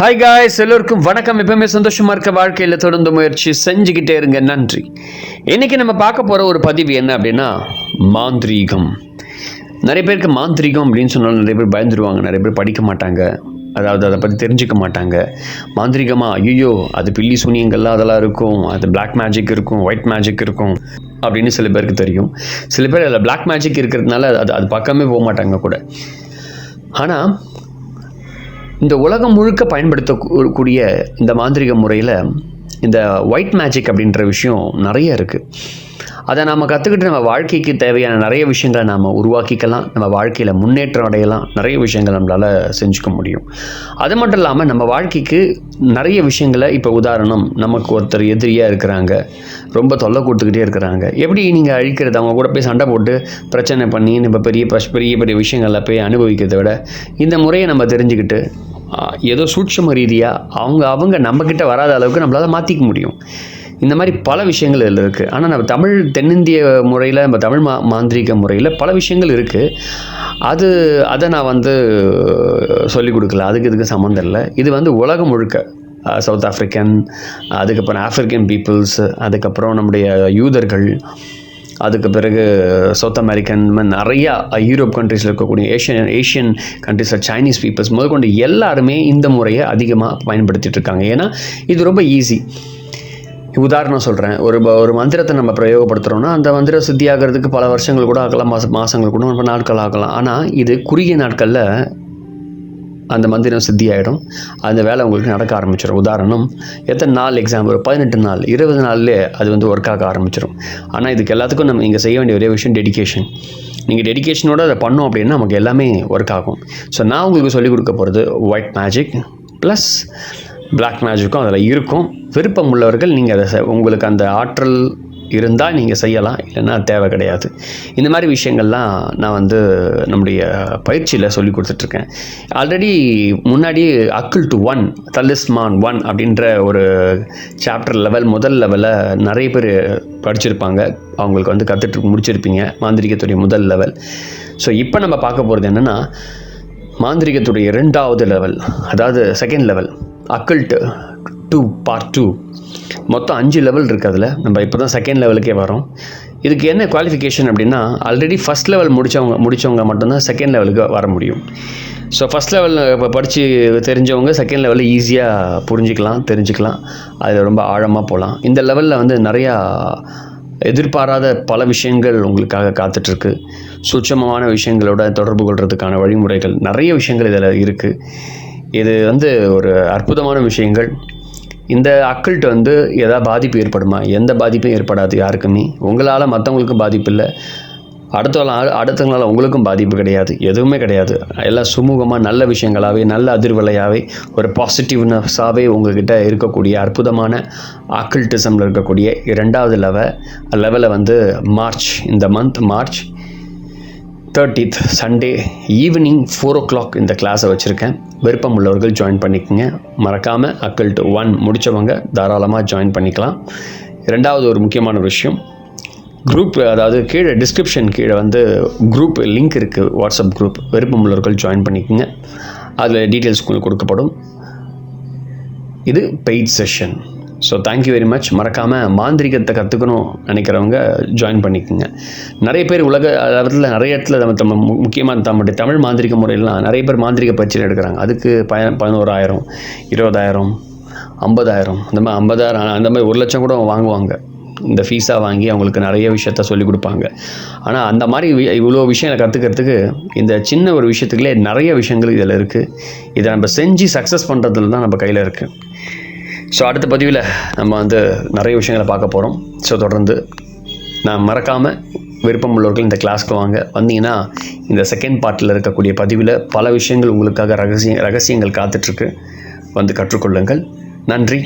Hi guys, எல்லோருக்கும் வணக்கம். எப்பவுமே சந்தோஷமா இருக்க வாழ்க்கையில் தொடர்ந்து முயற்சி செஞ்சுக்கிட்டே இருங்க. நன்றி. இன்னைக்கு நம்ம பார்க்க போகிற ஒரு பதிவு என்ன அப்படின்னா, மாந்திரீகம். நிறைய பேருக்கு மாந்திரீகம் அப்படின்னு சொன்னாலும் நிறைய பேர் பயந்துருவாங்க, நிறைய பேர் படிக்க மாட்டாங்க, அதாவது அதை பற்றி தெரிஞ்சுக்க மாட்டாங்க. மாந்திரிகமாக ஐயோ அது பில்லி சூனியங்கள்லாம் அதெல்லாம் இருக்கும், அது பிளாக் மேஜிக் இருக்கும், ஒயிட் மேஜிக் இருக்கும் அப்படின்னு சில பேருக்கு தெரியும். சில பேர் அதில் பிளாக் மேஜிக் இருக்கிறதுனால அது பக்கமே போக மாட்டாங்க கூட. ஆனால் இந்த உலகம் முழுக்க பயன்படுத்தக்கூடிய இந்த மாந்திரிக முறையில் இந்த ஒயிட் மேஜிக் அப்படின்ற விஷயம் நிறைய இருக்குது. அதை நாம் கற்றுக்கிட்டு நம்ம வாழ்க்கைக்கு தேவையான நிறைய விஷயங்களை நாம் உருவாக்கிக்கலாம், நம்ம வாழ்க்கையில் முன்னேற்றம் அடையலாம், நிறைய விஷயங்கள் நம்மளால் செஞ்சுக்க முடியும். அது மட்டும் இல்லாமல் நம்ம வாழ்க்கைக்கு நிறைய விஷயங்களை, இப்போ உதாரணம், நமக்கு ஒருத்தர் எதிரியாக இருக்கிறாங்க, ரொம்ப தொல்லை கொடுத்துக்கிட்டே இருக்கிறாங்க, எப்படி நீங்கள் அழிக்கிறது? அவங்க கூட போய் சண்டை போட்டு பிரச்சனை பண்ணி நம்ம பெரிய பெரிய விஷயங்களில் போய் அனுபவிக்கிறத விட இந்த முறையை நம்ம தெரிஞ்சுக்கிட்டு ஏதோ சூட்சும ரீதியாக அவங்க நம்மக்கிட்ட வராத அளவுக்கு நம்மளால் மாற்றிக்க முடியும். இந்த மாதிரி பல விஷயங்கள் இதில் இருக்குது. ஆனால் நம்ம தென்னிந்திய முறையில், நம்ம தமிழ் மாந்திரீக முறையில் பல விஷயங்கள் இருக்குது. அதை நான் சொல்லிக் கொடுக்கல, இதுக்கு சம்மந்தம் இல்லை. இது உலகம் முழுக்க சவுத் ஆஃப்ரிக்கன், அதுக்கப்புறம் ஆஃப்ரிக்கன் பீப்புள்ஸ், அதுக்கப்புறம் நம்முடைய யூதர்கள், அதுக்கு பிறகு சவுத் அமெரிக்கன், நிறையா யூரோப் கண்ட்ரீஸில் இருக்கக்கூடிய ஏஷியன் கண்ட்ரீஸில் சைனீஸ் பீப்புள்ஸ் முதற்கொண்டு எல்லாருமே இந்த முறையை அதிகமாக பயன்படுத்திகிட்டு இருக்காங்க. ஏன்னா இது ரொம்ப ஈஸி. உதாரணம் சொல்கிறேன், ஒரு மந்திரத்தை நம்ம பிரயோகப்படுத்துகிறோன்னா அந்த மந்திரம் சித்தியாகிறதுக்கு பல வருஷங்கள் கூட ஆகலாம், மாதங்கள் கூட, நாட்கள் ஆகலாம். ஆனால் இது குறுகிய நாட்களில் அந்த மந்திரம் சித்தி ஆகிடும், அந்த வேலை உங்களுக்கு நடக்க ஆரம்பிச்சிடும். உதாரணம், எத்தனை நாள் எக்ஸாம்பிள், 18 நாள் 20 நாள்லேயே அது ஒர்க் ஆக ஆரம்பிச்சிடும். ஆனால் இதுக்கு எல்லாத்துக்கும் நீங்கள் செய்ய வேண்டிய ஒரே விஷயம் டெடிகேஷன். நீங்கள் டெடிகேஷனோடு அதை பண்ணோம் அப்படின்னா நமக்கு எல்லாமே ஒர்க் ஆகும். ஸோ நான் உங்களுக்கு சொல்லிக் கொடுக்க போகிறது ஒயிட் மேஜிக் ப்ளஸ் பிளாக் மேஜிக்கும் அதில் இருக்கும். விருப்பம் உள்ளவர்கள் நீங்கள் அதை உங்களுக்கு அந்த ஆற்றல் இருந்தால் நீங்கள் செய்யலாம், இல்லைன்னா தேவை கிடையாது. இந்த மாதிரி விஷயங்கள்லாம் நான் நம்முடைய பயிற்சியில் சொல்லி கொடுத்துட்ருக்கேன். ஆல்ரெடி முன்னாடி அக்கிள் டு 1, தலிஸ்மான் 1 அப்படின்ற ஒரு சாப்டர் முதல் லெவலில் நிறைய பேர் படிச்சிருப்பாங்க, அவங்களுக்கு கற்றுட்டு முடிச்சிருப்பீங்க மாந்திரிகத்துடைய முதல் லெவல். ஸோ இப்போ நம்ம பார்க்க போகிறது என்னென்னா, மாந்திரிகத்துடைய 2வது லெவல், அதாவது செகண்ட் லெவல், அக்கல்ட் 2 பார்ட் 2. மொத்தம் 5 லெவல் இருக்குது. அதில் நம்ம இப்போ தான் செகண்ட் லெவலுக்கே வரோம். இதுக்கு என்ன குவாலிஃபிகேஷன் அப்படின்னா, ஆல்ரெடி ஃபஸ்ட் லெவல் முடித்தவங்க மட்டும்தான் செகண்ட் லெவலுக்கு வர முடியும். ஸோ ஃபஸ்ட் லெவலில் இப்போ படித்து தெரிஞ்சவங்க செகண்ட் லெவலில் ஈஸியாக புரிஞ்சிக்கலாம், தெரிஞ்சுக்கலாம், அதில் ரொம்ப ஆழமாக போகலாம். இந்த லெவலில் நிறையா எதிர்பாராத பல விஷயங்கள் உங்களுக்காக காத்துட்ருக்கு. சூட்சமமான விஷயங்களோட தொடர்பு கொள்கிறதுக்கான வழிமுறைகள், நிறைய விஷயங்கள் இதில் இருக்குது. இது ஒரு அற்புதமான விஷயங்கள். இந்த அக்கல்ட் எதாவது பாதிப்பு ஏற்படுமா? எந்த பாதிப்பும் ஏற்படாது யாருக்குமே. உங்களால் மற்றவங்களுக்கும் பாதிப்பு இல்லை, அடுத்தவங்களால் உங்களுக்கும் பாதிப்பு கிடையாது, எதுவுமே கிடையாது. எல்லாம் சுமூகமாக நல்ல விஷயங்களாகவே, நல்ல அதிர்வலையாகவே, ஒரு பாசிட்டிவ்னஸாகவே உங்கள்கிட்ட இருக்கக்கூடிய அற்புதமான அக்கல்ட்டிசமில் இருக்கக்கூடிய 2வது லெவலை மார்ச், இந்த month March 30th Sunday evening 4 o'clock இந்த கிளாஸை வச்சுருக்கேன். விருப்பம் உள்ளவர்கள் ஜாயின் பண்ணிக்கோங்க. மறக்காமல் அக்கல்ட் 1 முடித்தவங்க தாராளமாக ஜாயின் பண்ணிக்கலாம். 2வது ஒரு முக்கியமான விஷயம், குரூப், அதாவது கீழே டிஸ்கிரிப்ஷன் கீழே குரூப் லிங்க் இருக்குது, வாட்ஸ்அப் குரூப். விருப்பம் உள்ளவர்கள் ஜாயின் பண்ணிக்கோங்க, அதில் டீட்டெயில்ஸ் உங்களுக்கு கொடுக்கப்படும். இது paid session. So thank you very much. மறக்காமல் மாந்திரிகத்தை கற்றுக்கணும் நினைக்கிறவங்க ஜாயின் பண்ணிக்கோங்க. நிறைய பேர் நிறைய இடத்துல நம்ம முக்கியமாக நம்முடைய தமிழ் மாந்திரிக முறையெல்லாம் நிறைய பேர் மாந்திரிக பயிற்சியில் எடுக்கிறாங்க. அதுக்கு 11,000, 20,000, 50,000, அந்த மாதிரி 50,000, அந்த மாதிரி 1,00,000 கூட வாங்குவாங்க. இந்த ஃபீஸாக வாங்கி அவங்களுக்கு நிறைய விஷயத்த சொல்லிக் கொடுப்பாங்க. ஆனால் அந்த மாதிரி இவ்வளோ விஷயங்களை கற்றுக்கிறதுக்கு இந்த சின்ன ஒரு விஷயத்துக்குள்ளே நிறைய விஷயங்கள் இதில் இருக்குது. இதை நம்ம செஞ்சு சக்ஸஸ் பண்ணுறதுல தான் நம்ம கையில் இருக்குது. ஸோ அடுத்த பதிவில் நம்ம நிறைய விஷயங்களை பார்க்க போகிறோம். ஸோ தொடர்ந்து நான் மறக்காமல் விருப்பம் உள்ளவர்கள் இந்த கிளாஸ்க்கு வந்தீங்கன்னா இந்த செகண்ட் பார்ட்டில் இருக்கக்கூடிய பதிவில் பல விஷயங்கள் உங்களுக்காக ரகசியங்கள் காத்துட்ருக்கு. கற்றுக்கொள்ளுங்கள். நன்றி.